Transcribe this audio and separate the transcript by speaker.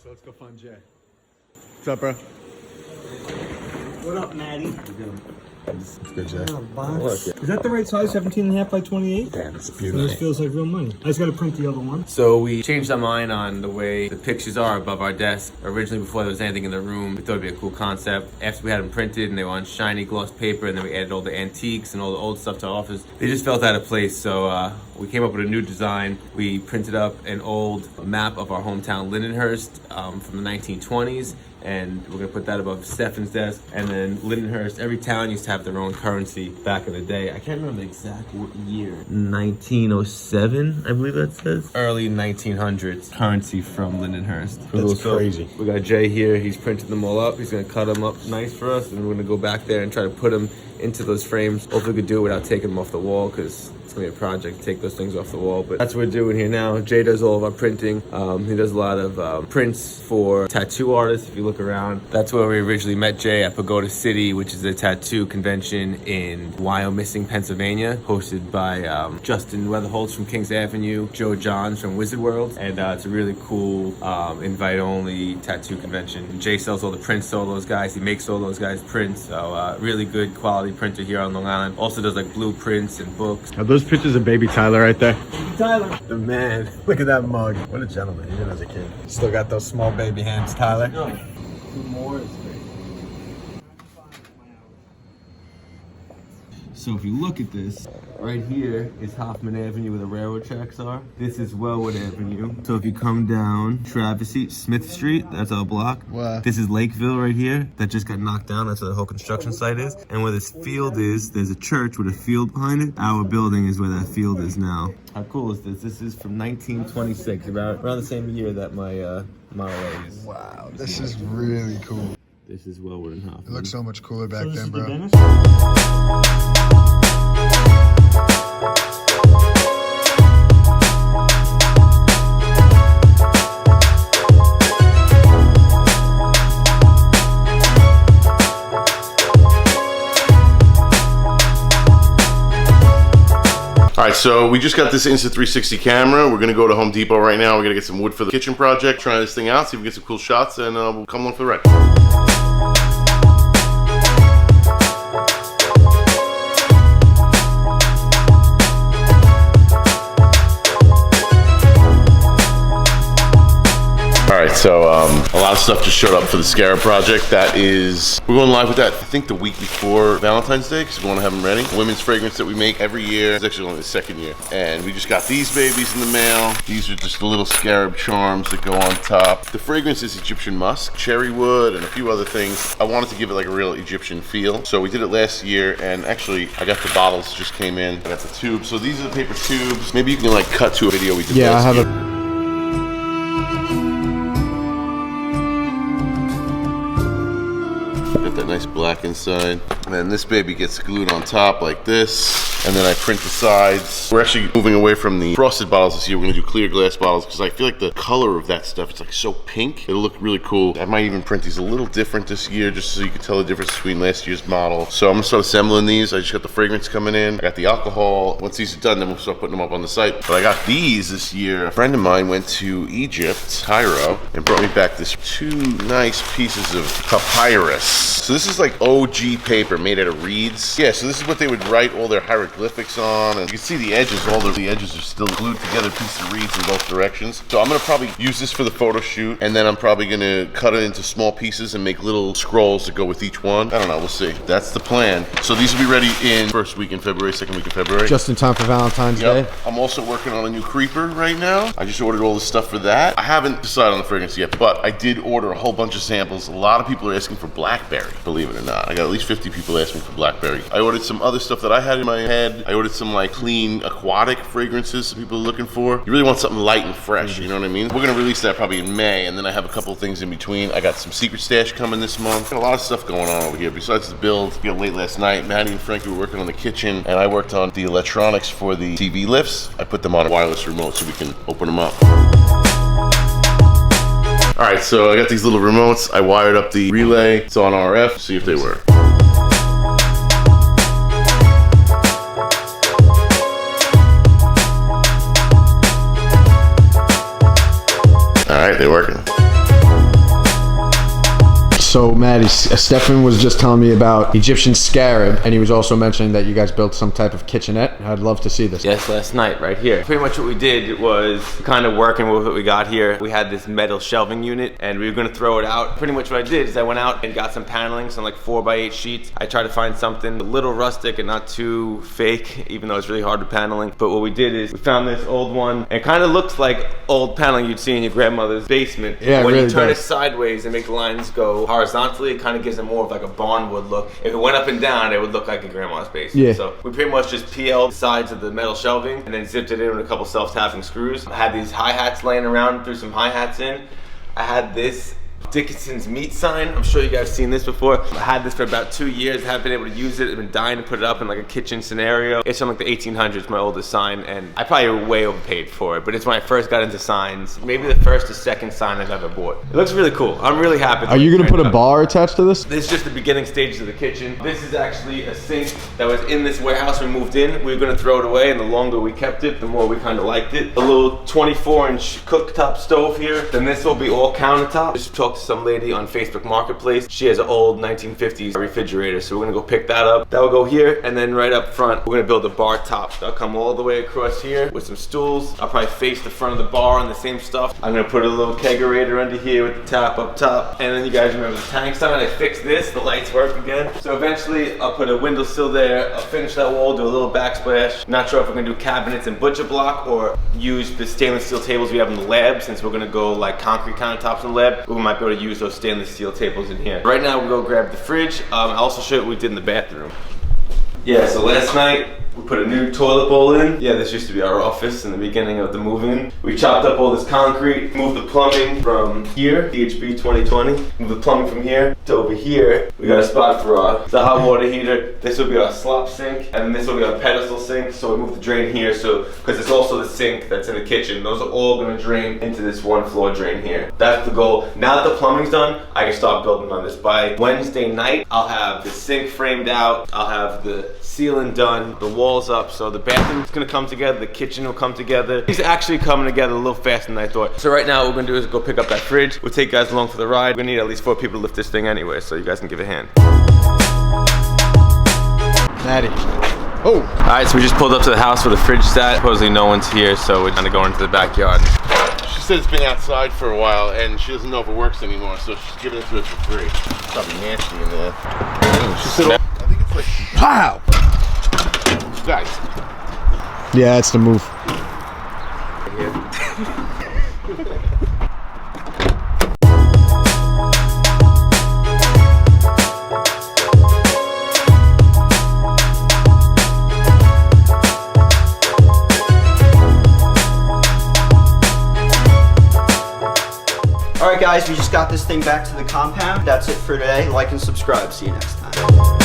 Speaker 1: so let's go find Jay. What's up, bro?
Speaker 2: What up, Maddie?
Speaker 1: It's good, Jay.
Speaker 2: Oh, box. Is that the right size? 17.5 by 28?
Speaker 1: Damn, it's beautiful.
Speaker 2: This feels like real money. I just gotta print the other one.
Speaker 3: So we changed our mind on the way the pictures are above our desk. Originally, before there was anything in the room, we thought it'd be a cool concept. After we had them printed and they were on shiny gloss paper, and then we added all the antiques and all the old stuff to our office, they just felt out of place. So we came up with a new design. We printed up an old map of our hometown, Lindenhurst, from the 1920s. And we're gonna put that above Stefan's desk. And then Lindenhurst, every town used to have their own currency back in the day. I can't remember the exact year. 1907, I believe that says. Early 1900s currency from Lindenhurst.
Speaker 1: That's crazy.
Speaker 3: We got Jay here. He's printed them all up. He's gonna cut them up nice for us, and we're gonna go back there and try to put them into those frames. Hopefully we could do it without taking them off the wall, because it's gonna be a project to take those things off the wall. But that's what we're doing here now. Jay does all of our printing. He does a lot of prints for tattoo artists. If you look around, that's where we originally met Jay, at Pagoda City, which is a tattoo convention in Wyomissing, Pennsylvania, hosted by Justin Weatherholtz from Kings Avenue, Joe Johns from Wizard World, and it's a really cool invite-only tattoo convention. Jay sells all the prints to all those guys. He makes all those guys prints. So really good quality printer here on Long Island. Also does like blueprints and books.
Speaker 1: Are those pictures of baby Tyler right there?
Speaker 2: Tyler.
Speaker 1: The man. Look at that mug. What a gentleman, even as a kid. Still got those small baby hands, Tyler.
Speaker 2: No. 2 more is great.
Speaker 3: So if you look at this, right here is Hoffman Avenue where the railroad tracks are. This is Wellwood Avenue. So if you come down Travesty, Smith Street, that's our block.
Speaker 1: Wow.
Speaker 3: This is Lakeville right here. That just got knocked down. That's where the whole construction site is. And where this field is, there's a church with a field behind it. Our building is where that field is now. How cool is this? This is from 1926, around the same year that my Model A is.
Speaker 4: Wow, this is really cool.
Speaker 3: This is Wellwood and Hoffman.
Speaker 4: It looks so much cooler back
Speaker 2: So this
Speaker 4: then,
Speaker 2: is the
Speaker 4: bro.
Speaker 2: dentist?
Speaker 5: All right, so we just got this Insta360 camera. We're gonna go to Home Depot right now. We're gonna get some wood for the kitchen project, try this thing out, see if we get some cool shots, and we'll come along for the ride. All right, so a lot of stuff just showed up for the Scarab project. That is, we're going live with that, I think the week before Valentine's Day, because we want to have them ready. Women's fragrance that we make every year. It's actually only the 2nd year. And we just got these babies in the mail. These are just the little Scarab charms that go on top. The fragrance is Egyptian musk, cherry wood, and a few other things. I wanted to give it like a real Egyptian feel. So we did it last year, and actually I got the bottles just came in. I got the tubes. So these are the paper tubes. Maybe you can like cut to a video we did last year. Got that nice black inside. And then this baby gets glued on top like this. And then I print the sides. We're actually moving away from the frosted bottles this year. We're gonna do clear glass bottles because I feel like the color of that stuff, it's like so pink. It'll look really cool. I might even print these a little different this year just so you can tell the difference between last year's model. So I'm gonna start assembling these. I just got the fragrance coming in. I got the alcohol. Once these are done, then we'll start putting them up on the site. But I got these this year. A friend of mine went to Egypt, Cairo, and brought me back this 2 nice pieces of papyrus. So this is like OG paper made out of reeds. Yeah, so this is what they would write all their hieroglyphics on. And you can see the edges, all the edges are still glued together, pieces of reeds in both directions. So I'm gonna probably use this for the photo shoot, and then I'm probably gonna cut it into small pieces and make little scrolls to go with each one. I don't know, we'll see. That's the plan. So these will be ready in 1st week in February, 2nd week in February.
Speaker 1: Just in time for Valentine's Day.
Speaker 5: I'm also working on a new creeper right now. I just ordered all the stuff for that. I haven't decided on the fragrance yet, but I did order a whole bunch of samples. A lot of people are asking for blackberry, believe it or not. I got at least 50 people asking for blackberry. I ordered some other stuff that I had in my head. I ordered some like clean aquatic fragrances some people are looking for. You really want something light and fresh, you know what I mean? We're gonna release that probably in May, and then I have a couple of things in between. I got some Secret Stash coming this month. Got a lot of stuff going on over here besides the build. You know, late last night, Maddie and Frankie were working on the kitchen, and I worked on the electronics for the TV lifts. I put them on a wireless remote so we can open them up. All right, so I got these little remotes. I wired up the relay. It's on RF. See if they work. All right, they're working.
Speaker 1: So Maddie, Stefan was just telling me about Egyptian scarab, and he was also mentioning that you guys built some type of kitchenette. I'd love to see this.
Speaker 3: Yes, last night, right here. Pretty much what we did was kind of working with what we got here. We had this metal shelving unit, and we were gonna throw it out. Pretty much what I did is I went out and got some paneling, some like 4x8 sheets. I tried to find something a little rustic and not too fake, even though it's really hard to paneling. But what we did is we found this old one. And it kind of looks like old paneling you'd see in your grandmother's basement.
Speaker 1: Yeah,
Speaker 3: when
Speaker 1: it really
Speaker 3: you turn
Speaker 1: does.
Speaker 3: it sideways and make the lines go horizontally, it kind of gives it more of like a barnwood look. If it went up and down, it would look like a grandma's basement.
Speaker 1: Yeah.
Speaker 3: So we pretty much just PL'd the sides of the metal shelving and then zipped it in with a couple self-tapping screws. I had these hi-hats laying around, threw some hi-hats in. I had this Dickinson's meat sign. I'm sure you guys have seen this before. I had this for about 2 years. Haven't been able to use it. I've been dying to put it up in like a kitchen scenario. It's from like the 1800s, my oldest sign, and I probably way overpaid for it, but it's when I first got into signs. Maybe the first or second sign I've ever bought. It looks really cool. I'm really happy.
Speaker 1: Are you gonna put a bar attached to this?
Speaker 3: This is just the beginning stages of the kitchen. This is actually a sink that was in this warehouse we moved in. We were gonna throw it away, and the longer we kept it, the more we kind of liked it. A little 24-inch cooktop stove here. Then this will be all countertop. Just talked to some lady on Facebook Marketplace. She has an old 1950s refrigerator, so we're gonna go pick that up. That will go here, and then right up front, we're gonna build a bar top. That'll come all the way across here with some stools. I'll probably face the front of the bar on the same stuff. I'm gonna put a little kegerator under here with the tap up top. And then you guys remember the tank sign? I fixed this, the lights work again. So eventually, I'll put a windowsill there. I'll finish that wall, do a little backsplash. Not sure if we're gonna do cabinets and butcher block or use the stainless steel tables we have in the lab, since we're gonna go like concrete countertops in the lab. We might be able to use those stainless steel tables in here. Right now, we'll go grab the fridge. I'll also show you what we did in the bathroom. Yeah, so last night, we put a new toilet bowl in. Yeah, this used to be our office in the beginning of the move-in. We chopped up all this concrete, moved the plumbing from here, DHB 2020, moved the plumbing from here to over here. We got a spot for the hot water heater. This will be our slop sink, and then this will be our pedestal sink. So we moved the drain here, so because it's also the sink that's in the kitchen. Those are all gonna drain into this one floor drain here. That's the goal. Now that the plumbing's done, I can start building on this. By Wednesday night, I'll have the sink framed out. I'll have the ceiling done, the walls up, so the bathroom's gonna come together, the kitchen will come together. It's actually coming together a little faster than I thought. So right now what we're gonna do is go pick up that fridge. We'll take you guys along for the ride. We're gonna need at least 4 people to lift this thing anyway, so you guys can give a hand.
Speaker 1: Maddie. Oh!
Speaker 3: Alright, so we just pulled up to the house where the fridge sat. Supposedly no one's here, so we're gonna go into the backyard.
Speaker 5: She said it's been outside for a while and she doesn't know if it works anymore, so she's giving it to us for free. It's probably nasty in there. She said, I think it's like,
Speaker 1: Wow!
Speaker 5: guys.
Speaker 1: Yeah, that's the move.
Speaker 6: Alright guys, we just got this thing back to the compound. That's it for today. Like and subscribe. See you next time.